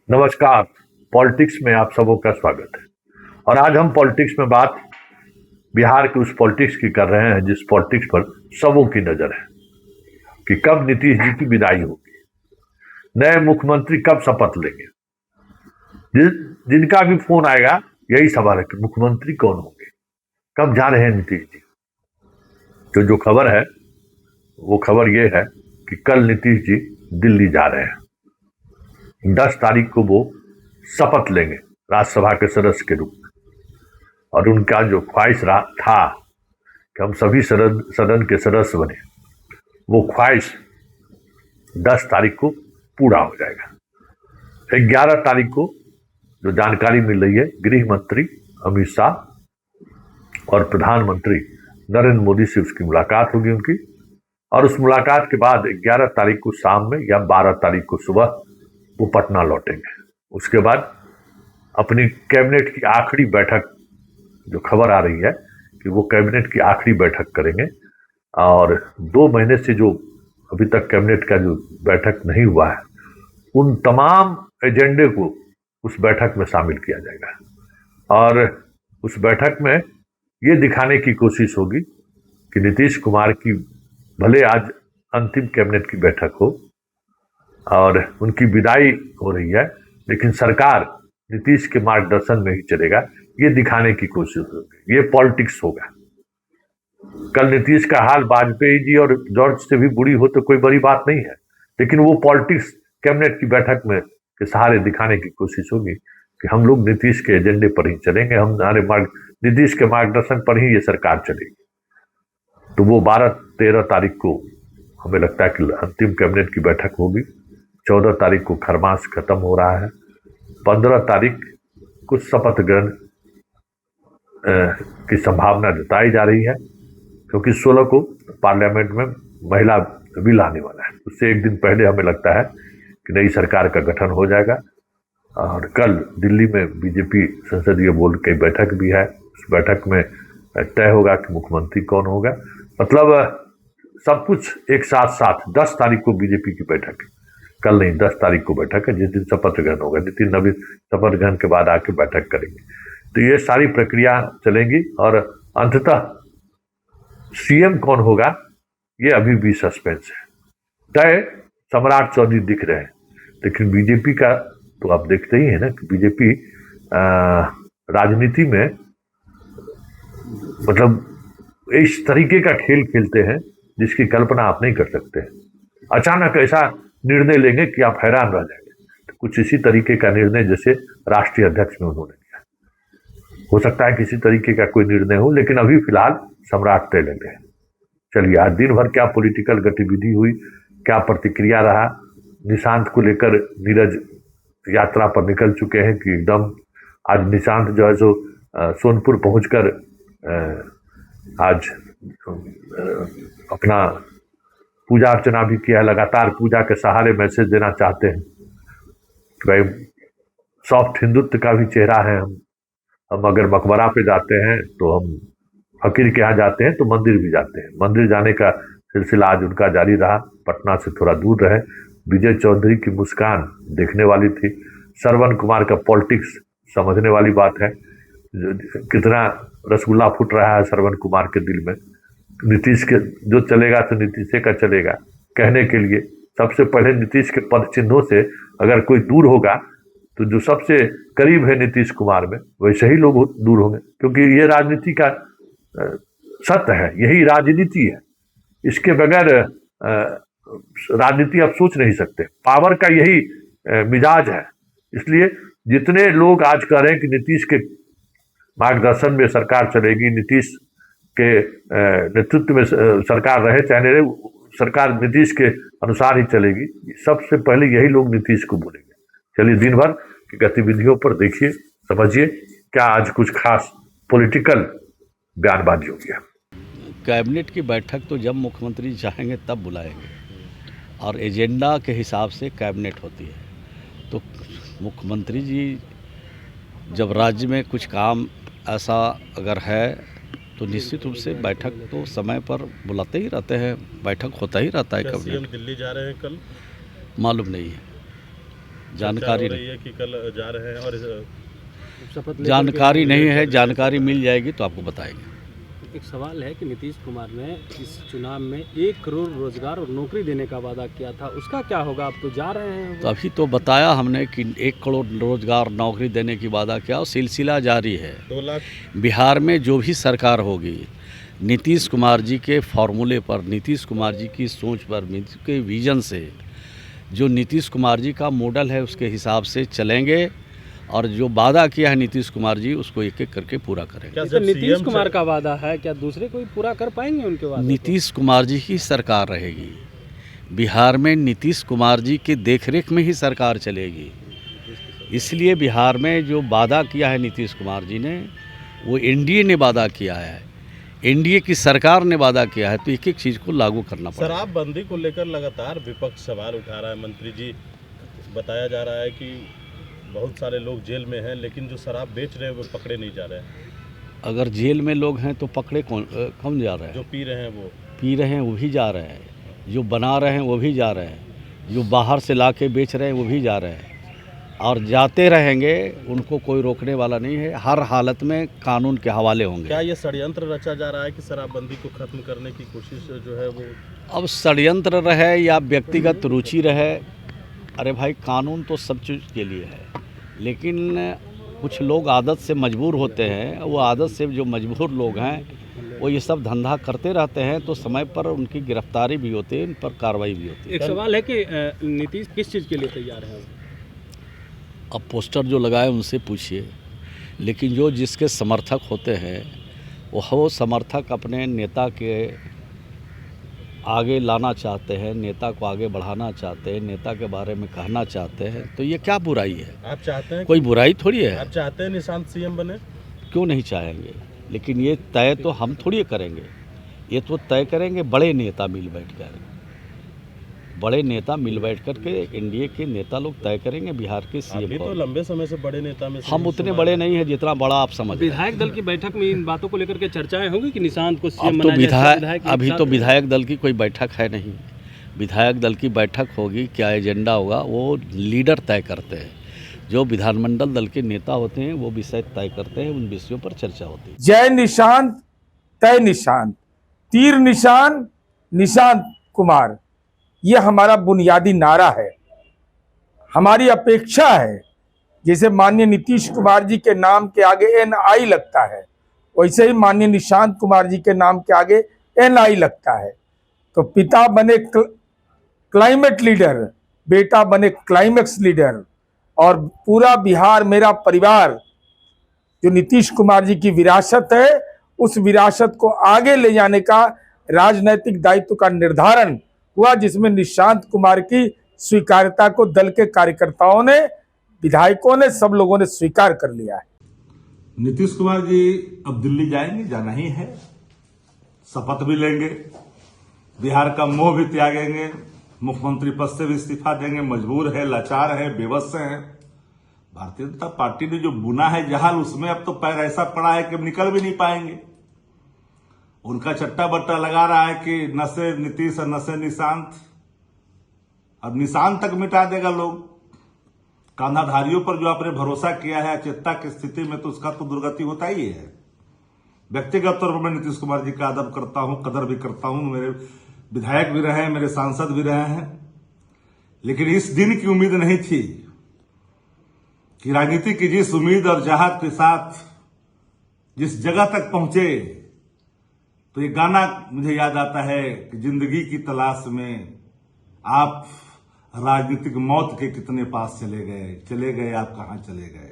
नमस्कार। पॉलिटिक्स में आप सबों का स्वागत है। और आज हम पॉलिटिक्स में बात बिहार की उस पॉलिटिक्स की कर रहे हैं जिस पॉलिटिक्स पर सबों की नजर है कि कब नीतीश जी की विदाई होगी, नए मुख्यमंत्री कब शपथ लेंगे। जिनका भी फोन आएगा यही सवाल है कि मुख्यमंत्री कौन होंगे, कब जा रहे हैं नीतीश जी। तो जो खबर है वो खबर ये है कि कल नीतीश जी दिल्ली जा रहे हैं। 10 तारीख को वो शपथ लेंगे राज्यसभा के सदस्य के रूप में। और उनका जो ख्वाहिश था कि हम सभी सदन के सदस्य बने, वो ख्वाहिश 10 तारीख को पूरा हो जाएगा। 11 तारीख को जो जानकारी मिल रही है, गृह मंत्री अमित शाह और प्रधानमंत्री नरेंद्र मोदी से उसकी मुलाकात होगी उनकी। और उस मुलाकात के बाद 11 तारीख को शाम में या 12 तारीख को सुबह वो पटना लौटेंगे। उसके बाद अपनी कैबिनेट की आखिरी बैठक, जो खबर आ रही है कि वो कैबिनेट की आखिरी बैठक करेंगे। और 2 महीने से जो अभी तक कैबिनेट का जो बैठक नहीं हुआ है, उन तमाम एजेंडे को उस बैठक में शामिल किया जाएगा। और उस बैठक में ये दिखाने की कोशिश होगी कि नीतीश कुमार की भले आज अंतिम कैबिनेट की बैठक हो और उनकी विदाई हो रही है, लेकिन सरकार नीतीश के मार्गदर्शन में ही चलेगा, ये दिखाने की कोशिश होगी। ये पॉलिटिक्स होगा। कल नीतीश का हाल वाजपेयी जी और जॉर्ज से भी बुरी हो तो कोई बड़ी बात नहीं है, लेकिन वो पॉलिटिक्स कैबिनेट की बैठक में के सहारे दिखाने की कोशिश होगी कि हम लोग नीतीश के एजेंडे पर ही चलेंगे, हमारे नीतीश के मार्गदर्शन पर ही ये सरकार चलेगी। तो वो 12-13 तारीख को हमें लगता है कि अंतिम कैबिनेट की बैठक होगी। 14 तारीख को खरमास खत्म हो रहा है। 15 तारीख को शपथ ग्रहण की संभावना जताई जा रही है, क्योंकि 16 को पार्लियामेंट में महिला बिल आने वाला है। उससे एक दिन पहले हमें लगता है कि नई सरकार का गठन हो जाएगा। और कल दिल्ली में बीजेपी संसदीय बोर्ड की बैठक भी है। उस बैठक में तय होगा कि मुख्यमंत्री कौन होगा। मतलब सब कुछ एक साथ साथ 10 तारीख को बीजेपी की बैठक है, कल नहीं 10 तारीख को बैठक है, जिस दिन शपथ ग्रहण होगा। नितिन नवीन शपथ ग्रहण के बाद आके बैठक करेंगे। तो ये सारी प्रक्रिया चलेंगी और अंततः सीएम कौन होगा ये अभी भी सस्पेंस है। तय सम्राट चौधरी दिख रहे हैं, लेकिन बीजेपी का तो आप देखते ही है ना कि बीजेपी राजनीति में मतलब इस तरीके का खेल खेलते हैं जिसकी कल्पना आप नहीं कर सकते। अचानक ऐसा निर्णय लेंगे कि आप हैरान रह जाएंगे। तो कुछ इसी तरीके का निर्णय जैसे राष्ट्रीय अध्यक्ष में उन्होंने लिया। हो सकता है किसी तरीके का कोई निर्णय हो, लेकिन अभी फिलहाल सम्राट तय लगे हैं। चलिए, आज दिन भर क्या पॉलिटिकल गतिविधि हुई, क्या प्रतिक्रिया रहा। निशांत को लेकर नीरज यात्रा पर निकल चुके हैं कि एकदम आज निशांत जो है सो सोनपुर पहुंचकर आज अपना पूजा अर्चना भी किया है। लगातार पूजा के सहारे मैसेज देना चाहते हैं कि भाई सॉफ्ट हिंदुत्व का भी चेहरा है हम अगर मकबरा पे जाते हैं तो हम फकीर के यहाँ जाते हैं तो मंदिर भी जाते हैं। मंदिर जाने का सिलसिला आज उनका जारी रहा। पटना से थोड़ा दूर रहे। विजय चौधरी की मुस्कान देखने वाली थी। श्रवण कुमार का पॉलिटिक्स समझने वाली बात है। कितना रसगुल्ला फूट रहा है श्रवण कुमार के दिल में। नीतीश के जो चलेगा तो नीतीश का चलेगा कहने के लिए सबसे पहले नीतीश के पद चिन्हों से अगर कोई दूर होगा तो जो सबसे करीब है नीतीश कुमार में वैसे ही लोग दूर होंगे, क्योंकि ये राजनीति का सत्य है, यही राजनीति है। इसके बगैर राजनीति आप सोच नहीं सकते। पावर का यही मिजाज है। इसलिए जितने लोग आज कह रहे हैं कि नीतीश के मार्गदर्शन में सरकार चलेगी, नीतीश के नेतृत्व में सरकार रहे चाहे नहीं रहे, सरकार नीतीश के अनुसार ही चलेगी, सबसे पहले यही लोग नीतीश को बोलेंगे। चलिए, दिन भर की गतिविधियों पर देखिए, समझिए क्या आज कुछ खास पॉलिटिकल बयानबाजी हो गया। कैबिनेट की बैठक तो जब मुख्यमंत्री चाहेंगे तब बुलाएंगे और एजेंडा के हिसाब से कैबिनेट होती है। तो मुख्यमंत्री जी जब राज्य में कुछ काम ऐसा अगर है तो निश्चित रूप से बैठक तो समय पर बुलाते ही रहते हैं, बैठक होता ही रहता है। क्या सीएम दिल्ली जा रहे हैं कल? मालूम नहीं है। जानकारी चर्चा हो रही है कि कल जा रहे हैं और शपथ लेकर जानकारी नहीं है, जानकारी मिल जाएगी तो आपको बताएंगे। एक सवाल है कि नीतीश कुमार ने इस चुनाव में 1 करोड़ रोजगार और नौकरी देने का वादा किया था, उसका क्या होगा? आप तो जा रहे हैं। तो अभी तो बताया हमने कि 1 करोड़ रोजगार नौकरी देने की वादा किया और सिलसिला जारी है। 2 लाख बिहार में जो भी सरकार होगी नीतीश कुमार जी के फॉर्मूले पर, नीतीश कुमार जी की सोच पर, नीतीश के विजन से, जो नीतीश कुमार जी का मॉडल है उसके हिसाब से चलेंगे और जो वादा किया है नीतीश कुमार जी उसको एक एक करके पूरा करेंगे। क्या तो जब नीतीश CM कुमार का वादा है, क्या दूसरे कोई पूरा कर पाएंगे उनके वादे को? नीतीश कुमार जी की सरकार रहेगी बिहार में, नीतीश कुमार जी की देखरेख में ही सरकार चलेगी। इसलिए बिहार में जो वादा किया है नीतीश कुमार जी ने वो एनडीए ने वादा किया है, एनडीए की सरकार ने वादा किया है, तो एक एक चीज़ को लागू करना पड़ेगा। शराबबंदी को लेकर लगातार विपक्ष सवाल उठा रहा है। मंत्री जी, बताया जा रहा है कि बहुत सारे लोग जेल में हैं लेकिन जो शराब बेच रहे हैं वो पकड़े नहीं जा रहे हैं। अगर जेल में लोग हैं तो पकड़े कौन जा रहे हैं? जो पी रहे हैं वो पी रहे हैं वो भी जा रहे हैं, जो बना रहे हैं वो भी जा रहे हैं, जो बाहर से ला के बेच रहे हैं वो भी जा रहे हैं और जाते रहेंगे, उनको कोई रोकने वाला नहीं है। हर हालत में कानून के हवाले होंगे। क्या ये षड्यंत्र रचा जा रहा है कि शराबबंदी को खत्म करने की कोशिश जो है वो? अब षड्यंत्र रहे या व्यक्तिगत रुचि रहे, अरे भाई कानून तो सब चीज़ के लिए है, लेकिन कुछ लोग आदत से मजबूर होते हैं। वो आदत से जो मजबूर लोग हैं वो ये सब धंधा करते रहते हैं, तो समय पर उनकी गिरफ्तारी भी होती है, इन पर कार्रवाई भी होती है। एक सवाल है कि नीतीश किस चीज़ के लिए तैयार है? अब पोस्टर जो लगाए उनसे पूछिए, लेकिन जो जिसके समर्थक होते हैं वो समर्थक अपने नेता के आगे लाना चाहते हैं, नेता को आगे बढ़ाना चाहते हैं, नेता के बारे में कहना चाहते हैं, तो ये क्या बुराई है? आप चाहते हैं कोई बुराई थोड़ी है। आप चाहते हैं निशांत सीएम बने? क्यों नहीं चाहेंगे, लेकिन ये तय तो हम थोड़ी करेंगे, ये तो तय करेंगे बड़े नेता मिल बैठकर। बड़े नेता मिल बैठ कर के एनडीए के नेता लोग तय करेंगे बिहार के सीएम अभी को। तो लंबे समय से बड़े नेता में से हम उतने बड़े नहीं हैं जितना बड़ा आप समझ रहे हैं। विधायक दल की बैठक में इन बातों को लेकर के चर्चाएं होंगी कि निशांत को अब सीएम तो बनाया जाए? अभी तो विधायक दल की कोई बैठक है नहीं। विधायक दल की बैठक होगी, क्या एजेंडा होगा वो लीडर तय करते हैं। जो विधानमंडल दल के नेता होते हैं वो विषय तय करते हैं, उन विषयों पर चर्चा होती है। जय निशांत तय निशांत, तीर निशान निशांत कुमार, ये हमारा बुनियादी नारा है। हमारी अपेक्षा है जैसे माननीय नीतीश कुमार जी के नाम के आगे NI लगता है, वैसे ही माननीय निशांत कुमार जी के नाम के आगे NI लगता है। तो पिता बने क्लाइमेट लीडर, बेटा बने क्लाइमेक्स लीडर, और पूरा बिहार मेरा परिवार जो नीतीश कुमार जी की विरासत है, उस विरासत को आगे ले जाने का राजनैतिक दायित्व का निर्धारण हुआ, जिसमें निशांत कुमार की स्वीकार्यता को दल के कार्यकर्ताओं ने, विधायकों ने, सब लोगों ने स्वीकार कर लिया है। नीतीश कुमार जी अब दिल्ली जाएंगे, जाना ही है, शपथ भी लेंगे, बिहार का मोह भी त्यागेंगे, मुख्यमंत्री पद से भी इस्तीफा देंगे, मजबूर है, लाचार है, बेबस है। भारतीय जनता पार्टी ने जो बुना है जहाल, उसमें अब तो पैर ऐसा पड़ा है कि अब निकल भी नहीं पाएंगे। उनका चट्टा बट्टा लगा रहा है कि नशे नीतीश और नशे निशांत, अब निशान तक मिटा देगा लोग। कांधाधारियों पर जो आपने भरोसा किया है अचेतता की स्थिति में, तो उसका तो दुर्गति होता ही है। व्यक्तिगत तौर पर मैं नीतीश कुमार जी का अदब करता हूं, कदर भी करता हूं, मेरे विधायक भी रहे हैं, मेरे सांसद भी रहे हैं, लेकिन इस दिन की उम्मीद नहीं थी कि राजनीति की जिस उम्मीद और चाहत के साथ जिस जगह तक पहुंचे, तो ये गाना मुझे याद आता है कि जिंदगी की तलाश में आप राजनीतिक मौत के कितने पास चले गए आप कहां चले गए।